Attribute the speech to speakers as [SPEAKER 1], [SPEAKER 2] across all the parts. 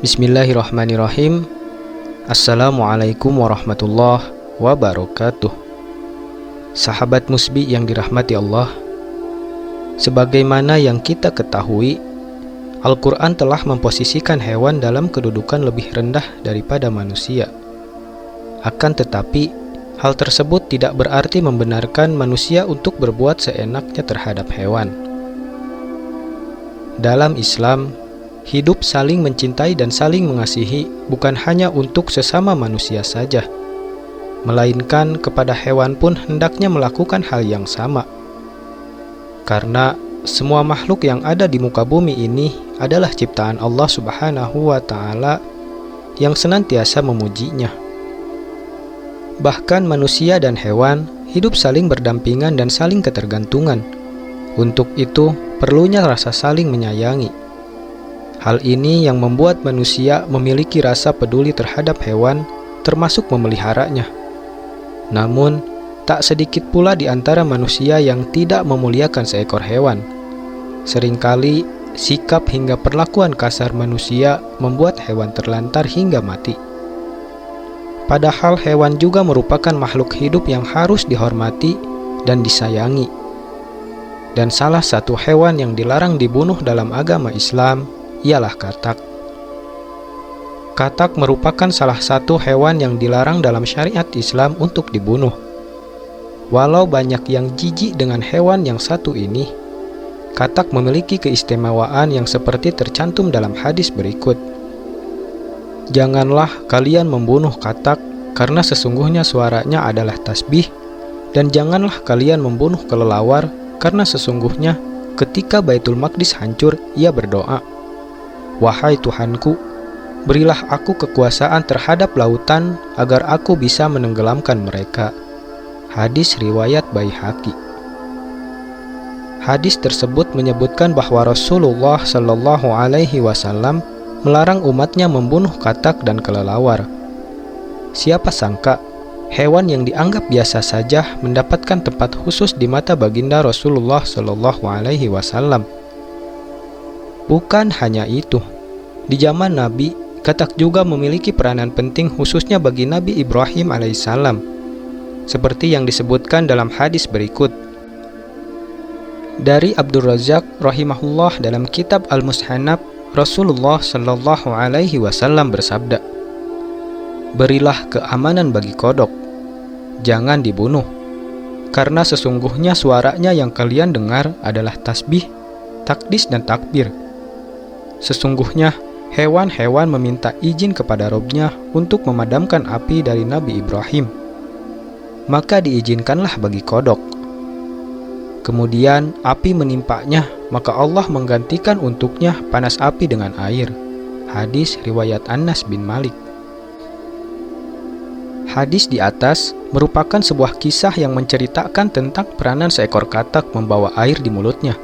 [SPEAKER 1] Bismillahirrahmanirrahim. Assalamualaikum warahmatullahi wabarakatuh. Sahabat musbi yang dirahmati Allah, sebagaimana yang kita ketahui, Al-Quran telah memposisikan hewan dalam kedudukan lebih rendah daripada manusia. Akan tetapi, hal tersebut tidak berarti membenarkan manusia untuk berbuat seenaknya terhadap hewan. Dalam Islam, hidup saling mencintai dan saling mengasihi bukan hanya untuk sesama manusia saja, melainkan kepada hewan pun hendaknya melakukan hal yang sama. Karena semua makhluk yang ada di muka bumi ini adalah ciptaan Allah Subhanahu wa Ta'ala yang senantiasa memujinya. Bahkan manusia dan hewan hidup saling berdampingan dan saling ketergantungan. Untuk itu, perlunya rasa saling menyayangi. Hal ini yang membuat manusia memiliki rasa peduli terhadap hewan, termasuk memeliharanya. Namun, tak sedikit pula di antara manusia yang tidak memuliakan seekor hewan. Seringkali, sikap hingga perlakuan kasar manusia membuat hewan terlantar hingga mati. Padahal hewan juga merupakan makhluk hidup yang harus dihormati dan disayangi. Dan salah satu hewan yang dilarang dibunuh dalam agama Islam ialah katak. Katak merupakan salah satu hewan yang dilarang dalam syariat Islam untuk dibunuh. Walau banyak yang jijik dengan hewan yang satu ini, katak memiliki keistimewaan yang seperti tercantum dalam hadis berikut. Janganlah kalian membunuh katak karena sesungguhnya suaranya adalah tasbih, dan janganlah kalian membunuh kelelawar karena sesungguhnya ketika Baitul Maqdis hancur ia berdoa, "Wahai Tuhanku, berilah aku kekuasaan terhadap lautan agar aku bisa menenggelamkan mereka." Hadis riwayat Baihaqi. Hadis tersebut menyebutkan bahwa Rasulullah Shallallahu Alaihi Wasallam melarang umatnya membunuh katak dan kelelawar. Siapa sangka hewan yang dianggap biasa saja mendapatkan tempat khusus di mata baginda Rasulullah Shallallahu Alaihi Wasallam. Bukan hanya itu, di zaman Nabi, katak juga memiliki peranan penting khususnya bagi Nabi Ibrahim alaihissalam, seperti yang disebutkan dalam hadis berikut. Dari Abdul Razak rahimahullah dalam kitab Al-Mushanab, Rasulullah Shallallahu Alaihi Wasallam bersabda, "Berilah keamanan bagi kodok, jangan dibunuh, karena sesungguhnya suaranya yang kalian dengar adalah tasbih, takdis dan takbir. Sesungguhnya hewan-hewan meminta izin kepada Robnya untuk memadamkan api dari Nabi Ibrahim. Maka diizinkanlah bagi kodok. Kemudian api menimpanya, maka Allah menggantikan untuknya panas api dengan air." Hadis riwayat Anas bin Malik. Hadis di atas merupakan sebuah kisah yang menceritakan tentang peranan seekor katak membawa air di mulutnya,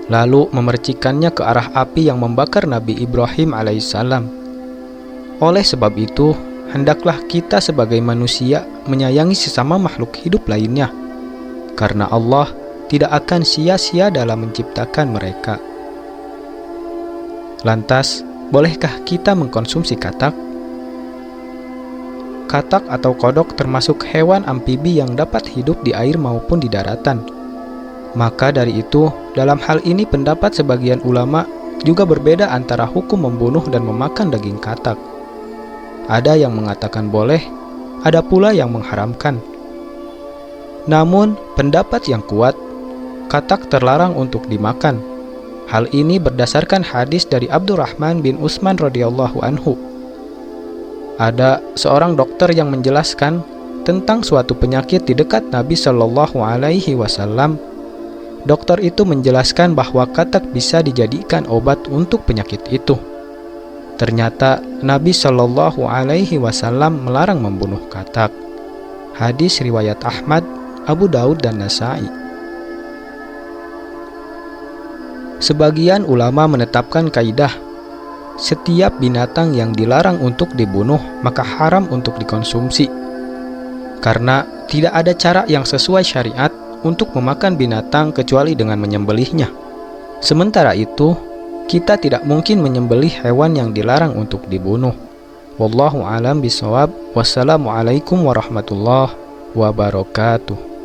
[SPEAKER 1] lalu memercikannya ke arah api yang membakar Nabi Ibrahim alaihissalam. Oleh sebab itu, hendaklah kita sebagai manusia menyayangi sesama makhluk hidup lainnya, karena Allah tidak akan sia-sia dalam menciptakan mereka. Lantas, bolehkah kita mengkonsumsi katak? Katak atau kodok termasuk hewan amfibi yang dapat hidup di air maupun di daratan. Maka dari itu, dalam hal ini pendapat sebagian ulama juga berbeda antara hukum membunuh dan memakan daging katak. Ada yang mengatakan boleh, ada pula yang mengharamkan. Namun, pendapat yang kuat, katak terlarang untuk dimakan. Hal ini berdasarkan hadis dari Abdurrahman bin Utsman radhiyallahu anhu. Ada seorang dokter yang menjelaskan tentang suatu penyakit di dekat Nabi Shallallahu Alaihi Wasallam. Dokter itu menjelaskan bahwa katak bisa dijadikan obat untuk penyakit itu. Ternyata Nabi Shallallahu Alaihi Wasallam melarang membunuh katak. Hadis riwayat Ahmad, Abu Daud dan Nasai. Sebagian ulama menetapkan kaidah, setiap binatang yang dilarang untuk dibunuh maka haram untuk dikonsumsi, karena tidak ada cara yang sesuai syariat untuk memakan binatang kecuali dengan menyembelihnya. Sementara itu, kita tidak mungkin menyembelih hewan yang dilarang untuk dibunuh. Wallahu alam bisawab. Wassalamualaikum warahmatullahi wabarakatuh.